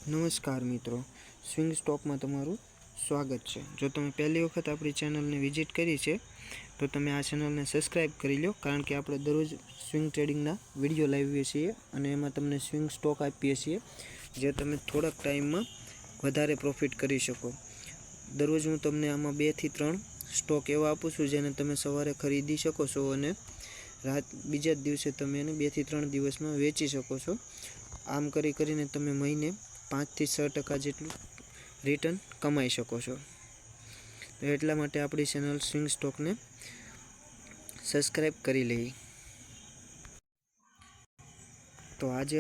નમસ્કાર મિત્રો, સ્વિંગ સ્ટોકમાં તમારું સ્વાગત છે। જો તમે પહેલી વખત આપણી ચેનલને વિઝિટ કરી છે તો તમે આ ચેનલને સબસ્ક્રાઈબ કરી લો, કારણ કે આપણે દરરોજ સ્વિંગ ટ્રેડિંગના વિડીયો લાવીએ છીએ અને એમાં તમને સ્વિંગ સ્ટોક આપીએ છીએ જે તમે થોડાક ટાઈમમાં વધારે પ્રોફિટ કરી શકો। દરરોજ હું તમને આમાં 2 થી 3 સ્ટોક એવા આપું છું જેને તમે સવારે ખરીદી શકો છો અને બીજા દિવસે તમે એને 2 થી 3 દિવસમાં વેચી શકો છો। આમ કરીને તમે મહિને 5 થી 6% જેટલું રિટર્ન કમાઈ શકો છો। તો એટલા માટે આપણી ચેનલ સ્વિંગ સ્ટોકને સબસ્ક્રાઈબ કરી લઈએ। તો આજે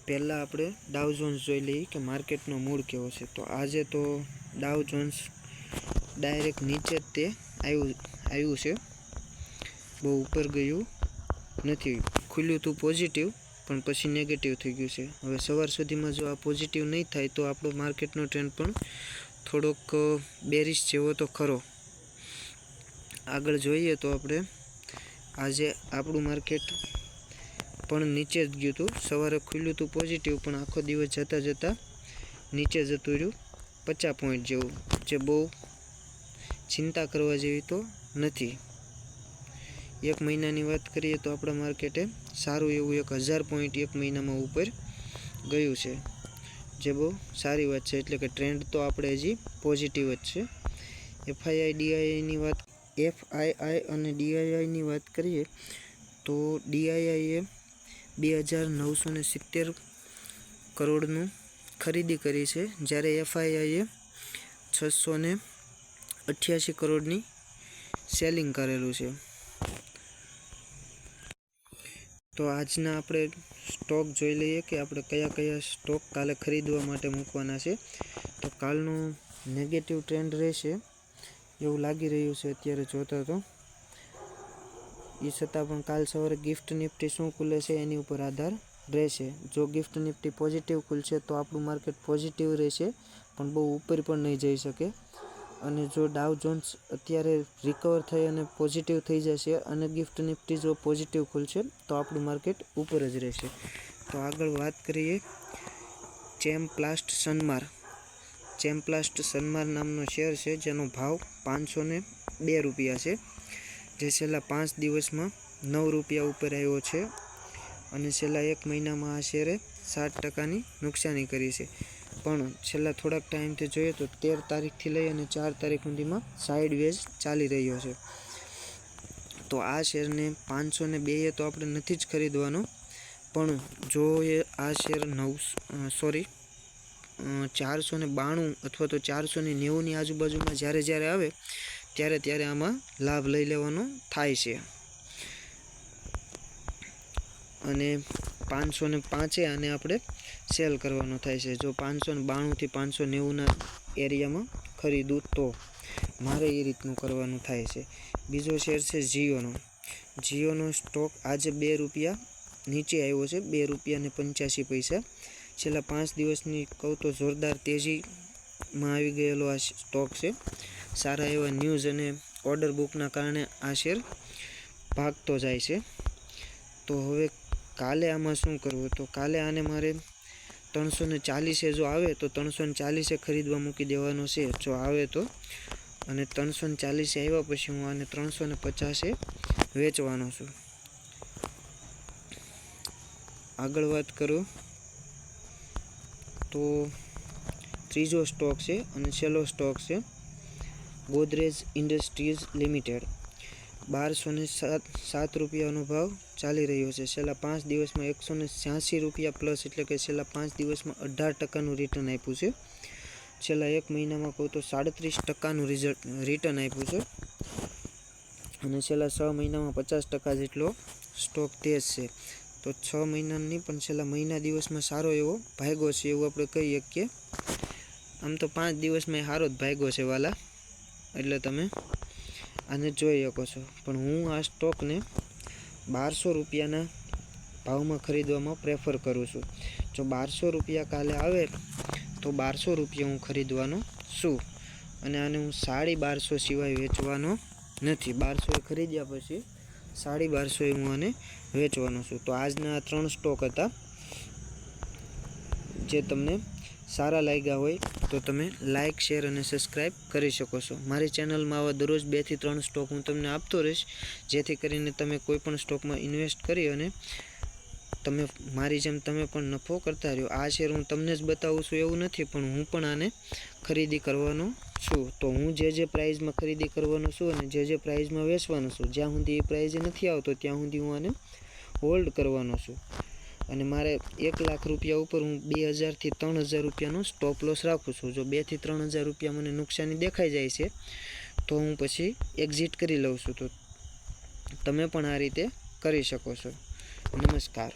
પહેલાં આપણે ડાઉ જોન્સ જોઈ લઈએ કે માર્કેટનો મૂડ કેવો છે। તો આજે તો ડાઉ જોન્સ ડાયરેક્ટ નીચે જ તે આવ્યું છે, બહુ ઉપર ગયું નથી। ખુલ્યું હતું પોઝિટિવ પણ પછી નેગેટિવ થઈ ગયું છે। હવે સવાર સુધીમાં જો આ પોઝિટિવ નહીં થાય તો આપણો માર્કેટનો ટ્રેન્ડ પણ થોડોક બેરિશ જેવો તો ખરો। આગળ જોઈએ તો આપણે આજે આપણું માર્કેટ પણ નીચે જ ગયું હતું। સવારે ખુલ્યું હતું પોઝિટિવ પણ આખો દિવસ જતાં નીચે જતું રહ્યું 50 પોઈન્ટ જેવું, જે બહુ ચિંતા કરવા જેવી તો નથી। એક મહિનાની વાત કરીએ તો આપણા માર્કેટે સારું એવું 1000 પોઈન્ટ એક મહિનામાં ઉપર ગયું છે, જે બહુ સારી વાત છે। એટલે કે ટ્રેન્ડ તો આપણે હજી પોઝિટિવ જ છે। એફઆઈઆઈ અને ડીઆઈઆઈની વાત કરીએ તો ડીઆઈઆઈએ 2970 કરોડનું ખરીદી કરી છે, જ્યારે એફઆઈઆઈએ 688 કરોડની સેલિંગ કરેલું છે। તો આજના આપણે સ્ટોક જોઈ લઈએ કે આપણે કયા સ્ટોક કાલે ખરીદવા માટે મૂકવાના છે। તો કાલનો નેગેટિવ ટ્રેન્ડ રહેશે એવું લાગી રહ્યું છે અત્યારે જોતા તો। એ છતાં પણ કાલ સવારે ગિફ્ટ નિફ્ટી શું ખુલે છે એની ઉપર આધાર રહેશે। જો ગિફ્ટ નિફ્ટી પોઝિટિવ ખુલશે તો આપણું માર્કેટ પોઝિટિવ રહેશે, પણ બહુ ઉપર પણ નહીં જઈ શકે। અને જો ડાઉ જોન્સ અત્યારે રિકવર થઈ અને પોઝિટિવ થઈ જશે અને ગિફ્ટ નિફ્ટી જો પોઝિટિવ ખુલશે તો આપણું માર્કેટ ઉપર જ રહેશે। તો આગળ વાત કરીએ ચેમપ્લાસ્ટ સનમાર નામનો શેર છે, જેનો ભાવ 502 રૂપિયા છે, જે છેલ્લા 5 દિવસમાં 9 રૂપિયા ઉપર આવ્યો છે અને છેલ્લા 1 મહિનામાં આ શેરે 7%ની નુકસાની કરી છે। પણ છેલ્લા થોડાક ટાઈમથી જોઈએ તો 13 તારીખથી લઈ અને 4 તારીખ સુધીમાં સાઇડવેઝ ચાલી રહ્યો છે। તો આ શેરને 502 તો આપણે નથી જ ખરીદવાનો, પણ જો આ શેર 492 અથવા તો 490ની આજુબાજુમાં જ્યારે આવે ત્યારે આમાં લાભ લઈ લેવાનો થાય છે। અને 505 આને આપણે સેલ કરવાનો થાય છે, જો 592 થી 590ના એરિયામાં ખરીદું તો મારે એ રીતનું કરવાનું થાય છે। બીજો શેર છે જીઓનો સ્ટોક આજે 2 રૂપિયા નીચે આવ્યો છે, 2 રૂપિયા અને 85 પૈસા। છેલ્લા 5 દિવસની કહું તો જોરદાર તેજીમાં આવી ગયેલો આ સ્ટોક છે। સારા એવા ન્યૂઝ અને ઓર્ડર બુકના કારણે આ શેર ભાગતો જાય છે। તો હવે કાલે આમાં શું કરવું? તો કાલે આને મારે 340 જો આવે તો 340 ખરીદવા મૂકી દેવાનો છે, જો આવે તો। અને 340 આવ્યા પછી હું આને 350 વેચવાનો છું। આગળ વાત કરું તો ત્રીજો સ્ટોક છે અને છેલ્લો સ્ટોક છે ગોદરેજ ઇન્ડસ્ટ્રીઝ લિમિટેડ। 1207 રૂપિયાનો ભાવ ચાલી રહ્યો છે। છેલ્લા 5 દિવસમાં 186 રૂપિયા પ્લસ, એટલે કે છેલ્લા 5 દિવસમાં 18%નું રિટર્ન આપ્યું છે। છેલ્લા 1 મહિનામાં કહું તો 37%નું રિટર્ન આપ્યું છે અને છેલ્લા 6 મહિનામાં 50% જેટલો સ્ટોક તેજ છે। તો 6 મહિનાની પણ છેલ્લા મહિના દિવસમાં સારો એવો ભાગ્યો છે એવું આપણે કહી શકીએ। આમ તો 5 દિવસમાં સારો જ ભાગ્યો છે વાલા, એટલે તમે આને જોઈ શકો છો। પણ હું આ સ્ટોકને 1200 રૂપિયાના ભાવમાં ખરીદવામાં પ્રેફર કરું છું। જો 1200 રૂપિયા કાલે આવે તો 1200 રૂપિયા હું ખરીદવાનો છું અને આને હું 1250 સિવાય વેચવાનો નથી। 1200 ખરીદ્યા પછી 1250 હું આને વેચવાનો છું। તો આજના આ 3 સ્ટોક હતા જે તમને સારા લાગ્યા હોય તો તમે લાઇક શેર અને સબસ્ક્રાઈબ કરી શકો છો. મારી ચેનલમાં આવા દરરોજ 2 થી 3 સ્ટોક હું તમને આપતો રહીશ, જેથી કરીને તમે કોઈ પણ સ્ટોકમાં ઇન્વેસ્ટ કરી અને તમે મારી જેમ તમે પણ નફો કરતા રહ્યો. આ શેર હું તમને જ બતાવું છું એવું નથી, પણ હું પણ આને ખરીદી કરવાનો છું. તો હું જે પ્રાઇઝમાં ખરીદી કરવાનો છું અને જે પ્રાઇઝમાં વેચવાનો છું, જ્યાં સુધી એ પ્રાઇઝે નથી આવતો ત્યાં સુધી હું આને હોલ્ડ કરવાનો છું. અને મારે 1 લાખ રૂપિયા ઉપર હું 2000 થી 3000 રૂપિયાનો સ્ટોપ લોસ રાખું છું. જો 2 થી 3000 રૂપિયા મને નુકસાની દેખાઈ જાય છે તો હું પછી એક્ઝિટ કરી લઉં છું. તો તમે પણ આ રીતે કરી શકો છો. નમસ્કાર.